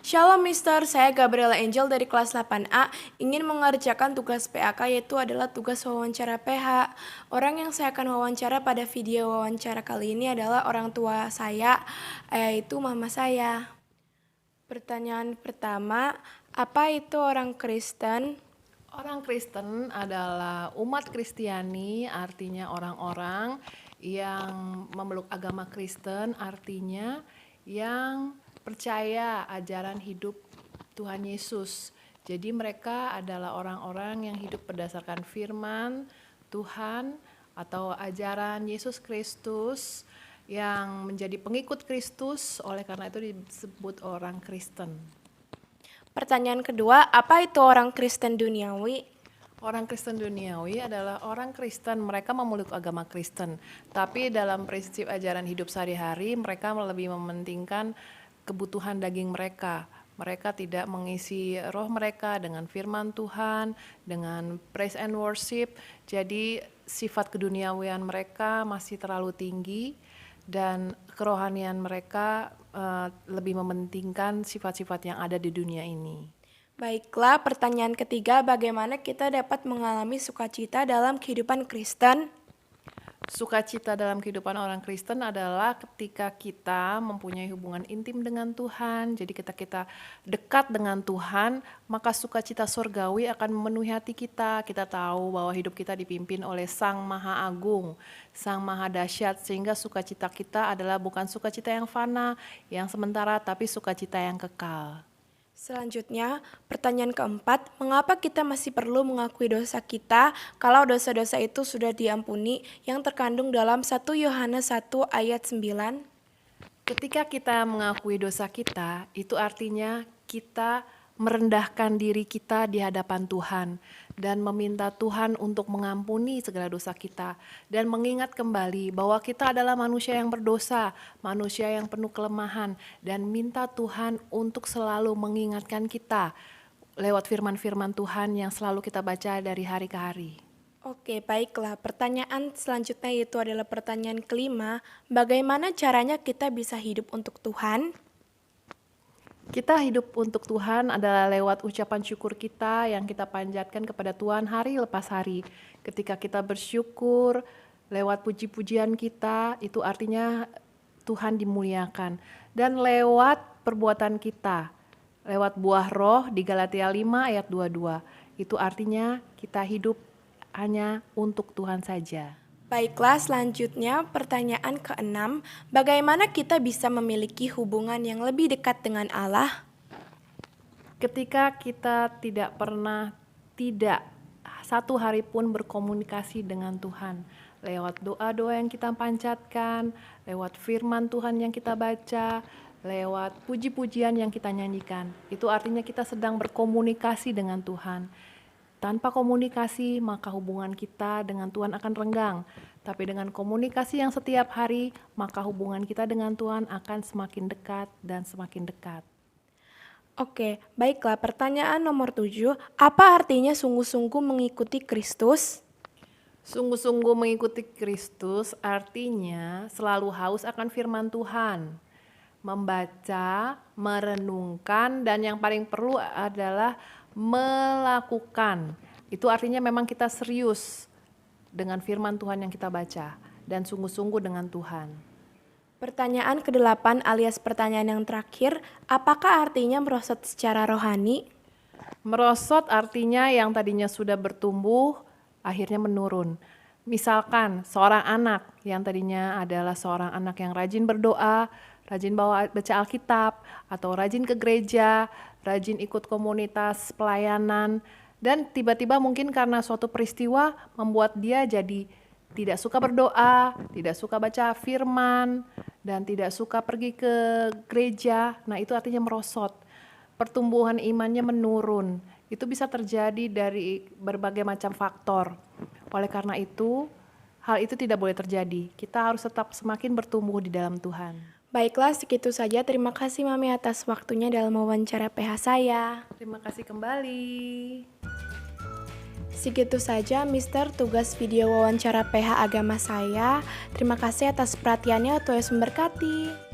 Shalom Mister, saya Gabriela Angel dari kelas 8A ingin mengerjakan tugas PAK yaitu adalah tugas wawancara PH. Orang yang saya akan wawancara pada video wawancara kali ini adalah orang tua saya, yaitu mama saya. Pertanyaan pertama, apa itu orang Kristen? Orang Kristen adalah umat Kristiani, artinya orang-orang yang memeluk agama Kristen, artinya yang percaya ajaran hidup Tuhan Yesus. Jadi mereka adalah orang-orang yang hidup berdasarkan firman Tuhan atau ajaran Yesus Kristus yang menjadi pengikut Kristus, oleh karena itu disebut orang Kristen. Pertanyaan kedua, apa itu orang Kristen duniawi? Orang Kristen duniawi adalah orang Kristen, mereka memeluk agama Kristen. Tapi dalam prinsip ajaran hidup sehari-hari, mereka lebih mementingkan kebutuhan daging mereka. Mereka tidak mengisi roh mereka dengan firman Tuhan, dengan praise and worship. Jadi sifat keduniawian mereka masih terlalu tinggi dan kerohanian mereka lebih mementingkan sifat-sifat yang ada di dunia ini. Baiklah, pertanyaan ketiga, bagaimana kita dapat mengalami sukacita dalam kehidupan Kristen? Sukacita dalam kehidupan orang Kristen adalah ketika kita mempunyai hubungan intim dengan Tuhan. Jadi kita dekat dengan Tuhan, maka sukacita surgawi akan memenuhi hati kita. Kita tahu bahwa hidup kita dipimpin oleh Sang Maha Agung, Sang Maha Dahsyat, sehingga sukacita kita adalah bukan sukacita yang fana, yang sementara, tapi sukacita yang kekal. Selanjutnya, pertanyaan keempat, mengapa kita masih perlu mengakui dosa kita kalau dosa-dosa itu sudah diampuni yang terkandung dalam 1 Yohanes 1 ayat 9? Ketika kita mengakui dosa kita, itu artinya kita merendahkan diri kita di hadapan Tuhan dan meminta Tuhan untuk mengampuni segala dosa kita dan mengingat kembali bahwa kita adalah manusia yang berdosa, manusia yang penuh kelemahan, dan minta Tuhan untuk selalu mengingatkan kita lewat firman-firman Tuhan yang selalu kita baca dari hari ke hari. Oke, baiklah. Pertanyaan selanjutnya yaitu adalah pertanyaan kelima, bagaimana caranya kita bisa hidup untuk Tuhan? Kita hidup untuk Tuhan adalah lewat ucapan syukur kita yang kita panjatkan kepada Tuhan hari lepas hari. Ketika kita bersyukur lewat puji-pujian kita, itu artinya Tuhan dimuliakan. Dan lewat perbuatan kita, lewat buah roh di Galatia 5 ayat 22, itu artinya kita hidup hanya untuk Tuhan saja. Baiklah, selanjutnya pertanyaan keenam, bagaimana kita bisa memiliki hubungan yang lebih dekat dengan Allah? Ketika kita tidak satu hari pun berkomunikasi dengan Tuhan, lewat doa-doa yang kita panjatkan, lewat firman Tuhan yang kita baca, lewat puji-pujian yang kita nyanyikan, itu artinya kita sedang berkomunikasi dengan Tuhan. Tanpa komunikasi, maka hubungan kita dengan Tuhan akan renggang. Tapi dengan komunikasi yang setiap hari, maka hubungan kita dengan Tuhan akan semakin dekat dan semakin dekat. Oke, baiklah. Pertanyaan nomor 7, apa artinya sungguh-sungguh mengikuti Kristus? Sungguh-sungguh mengikuti Kristus artinya selalu haus akan firman Tuhan. Membaca, merenungkan, dan yang paling perlu adalah melakukan. Itu artinya memang kita serius dengan firman Tuhan yang kita baca dan sungguh-sungguh dengan Tuhan. Pertanyaan ke-8 alias pertanyaan yang terakhir, apakah artinya merosot secara rohani? Merosot artinya yang tadinya sudah bertumbuh akhirnya menurun. Misalkan seorang anak yang tadinya adalah seorang anak yang rajin berdoa, rajin baca Alkitab, atau rajin ke gereja, rajin ikut komunitas pelayanan, dan tiba-tiba mungkin karena suatu peristiwa membuat dia jadi tidak suka berdoa, tidak suka baca firman, dan tidak suka pergi ke gereja. Nah, itu artinya merosot. Pertumbuhan imannya menurun. Itu bisa terjadi dari berbagai macam faktor. Oleh karena itu, hal itu tidak boleh terjadi. Kita harus tetap semakin bertumbuh di dalam Tuhan. Baiklah, segitu saja. Terima kasih Mami atas waktunya dalam wawancara PH saya. Terima kasih kembali. Segitu saja Mister tugas video wawancara PH agama saya. Terima kasih atas perhatiannya, Tuhan Yesus memberkati.